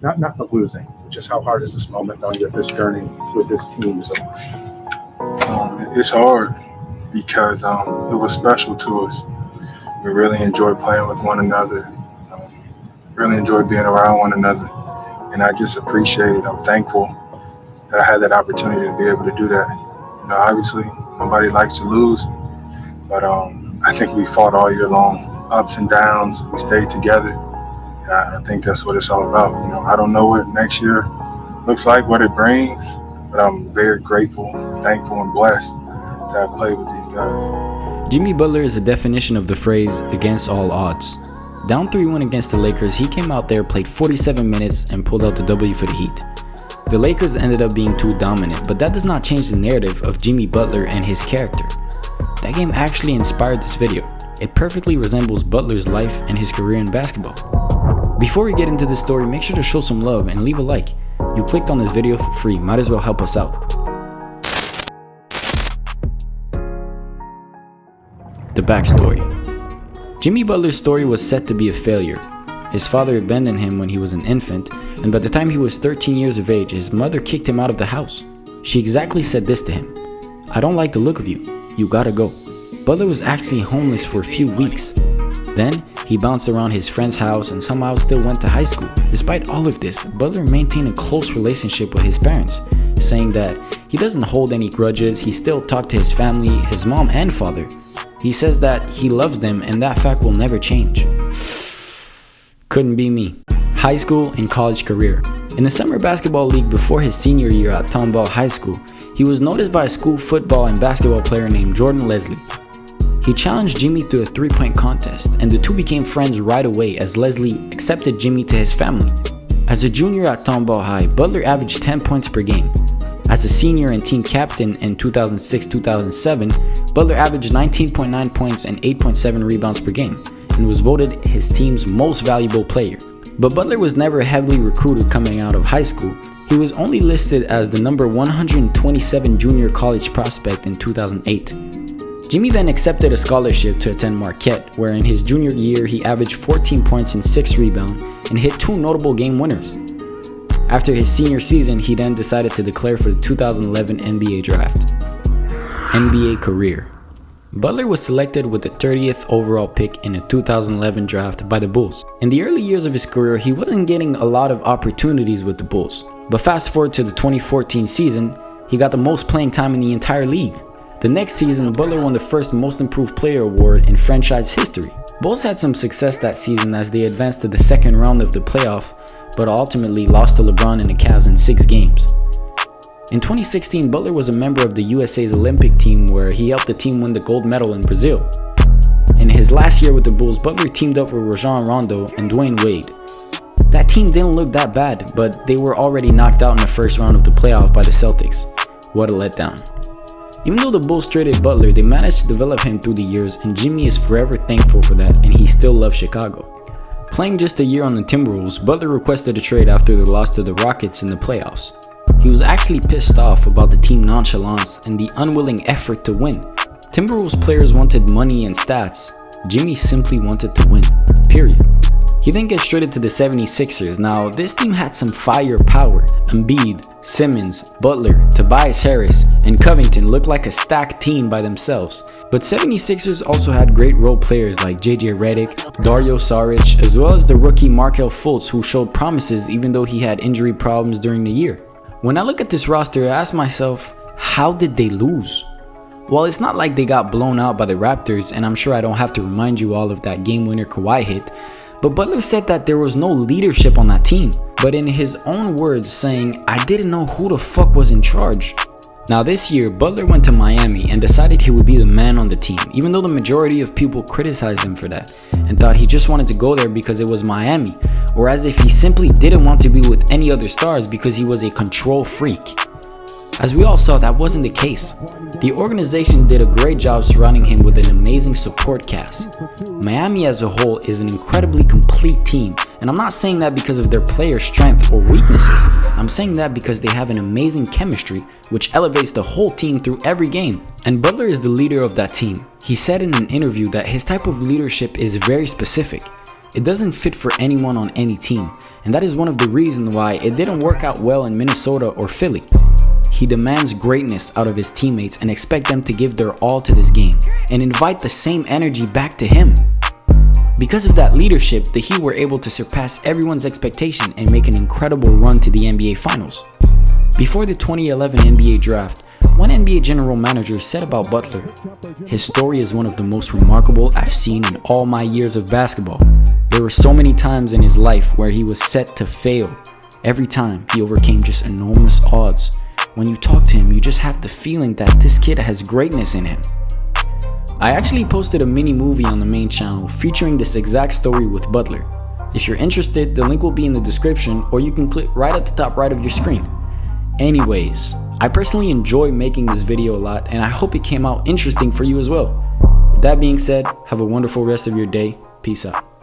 not the losing, just how hard is this moment knowing that this journey with this team is over? It's hard because it was special to us. We really enjoyed playing with one another, really enjoyed being around one another, and I just appreciate it. I'm thankful that I had that opportunity to be able to do that. Obviously, nobody likes to lose, but I think we fought all year long, ups and downs. We stayed together, and I think that's what it's all about. I don't know what next year looks like, what it brings, but I'm very grateful, thankful, and blessed that I played with these guys. Jimmy Butler is a definition of the phrase against all odds. Down 3-1 against the Lakers, he came out there, played 47 minutes, and pulled out the W for the Heat. The Lakers ended up being too dominant, but that does not change the narrative of Jimmy Butler and his character. That game actually inspired this video. It perfectly resembles Butler's life and his career in basketball. Before we get into this story, make sure to show some love and leave a like. You clicked on this video for free, might as well help us out. The backstory. Jimmy Butler's story was set to be a failure. His father abandoned him when he was an infant, and by the time he was 13 years of age, his mother kicked him out of the house. She exactly said this to him: "I don't like the look of you. You gotta go." Butler was actually homeless for a few weeks. Then, he bounced around his friend's house and somehow still went to high school. Despite all of this, Butler maintained a close relationship with his parents, saying that he doesn't hold any grudges, he still talked to his family, his mom and father. He says that he loves them and that fact will never change. Couldn't be me. High school and college career. In the summer basketball league before his senior year at Tomball High School, he was noticed by a school football and basketball player named Jordan Leslie. He challenged Jimmy to a three-point contest, and the two became friends right away as Leslie accepted Jimmy to his family. As a junior at Tomball High, Butler averaged 10 points per game. As a senior and team captain in 2006-2007, Butler averaged 19.9 points and 8.7 rebounds per game, and was voted his team's most valuable player. But Butler was never heavily recruited coming out of high school. He was only listed as the number 127 junior college prospect in 2008. Jimmy then accepted a scholarship to attend Marquette, where in his junior year he averaged 14 points and 6 rebounds and hit 2 notable game winners. After his senior season, he then decided to declare for the 2011 NBA draft. NBA career. Butler was selected with the 30th overall pick in a 2011 draft by the Bulls. In the early years of his career, he wasn't getting a lot of opportunities with the Bulls. But fast forward to the 2014 season, he got the most playing time in the entire league. The next season, Butler won the first Most Improved Player award in franchise history. Bulls had some success that season as they advanced to the second round of the playoff, but ultimately lost to LeBron and the Cavs in 6 games. In 2016, Butler was a member of the USA's Olympic team, where he helped the team win the gold medal in Brazil. In his last year with the Bulls, Butler teamed up with Rajon Rondo and Dwayne Wade. That team didn't look that bad, but they were already knocked out in the first round of the playoff by the Celtics. What a letdown. Even though the Bulls traded Butler, they managed to develop him through the years, and Jimmy is forever thankful for that, and he still loves Chicago. Playing just a year on the Timberwolves, Butler requested a trade after the loss to the Rockets in the playoffs. He was actually pissed off about the team nonchalance and the unwilling effort to win. Timberwolves players wanted money and stats. Jimmy simply wanted to win, period. He then gets traded to the 76ers. Now, this team had some firepower. Embiid, Simmons, Butler, Tobias Harris, and Covington looked like a stacked team by themselves. But 76ers also had great role players like JJ Redick, Dario Saric, as well as the rookie Markelle Fultz, who showed promises even though he had injury problems during the year. When I look at this roster, I ask myself, how did they lose? Well, it's not like they got blown out by the Raptors, and I'm sure I don't have to remind you all of that game-winner Kawhi hit, but Butler said that there was no leadership on that team, but in his own words saying, "I didn't know who the fuck was in charge." Now this year, Butler went to Miami and decided he would be the man on the team, even though the majority of people criticized him for that, and thought he just wanted to go there because it was Miami, or as if he simply didn't want to be with any other stars because he was a control freak. As we all saw, that wasn't the case. The organization did a great job surrounding him with an amazing support cast. Miami as a whole is an incredibly complete team, and I'm not saying that because of their player strength or weaknesses. I'm saying that because they have an amazing chemistry, which elevates the whole team through every game. And Butler is the leader of that team. He said in an interview that his type of leadership is very specific. It doesn't fit for anyone on any team, and that is one of the reasons why it didn't work out well in Minnesota or Philly. He demands greatness out of his teammates and expects them to give their all to this game and invite the same energy back to him. Because of that leadership, the Heat were able to surpass everyone's expectation and make an incredible run to the NBA Finals. Before the 2011 NBA draft, one NBA general manager said about Butler, "His story is one of the most remarkable I've seen in all my years of basketball. There were so many times in his life where he was set to fail. Every time he overcame just enormous odds. When you talk to him, you just have the feeling that this kid has greatness in him." I actually posted a mini movie on the main channel featuring this exact story with Butler. If you're interested, the link will be in the description, or you can click right at the top right of your screen. Anyways, I personally enjoy making this video a lot, and I hope it came out interesting for you as well. With that being said, have a wonderful rest of your day. Peace out.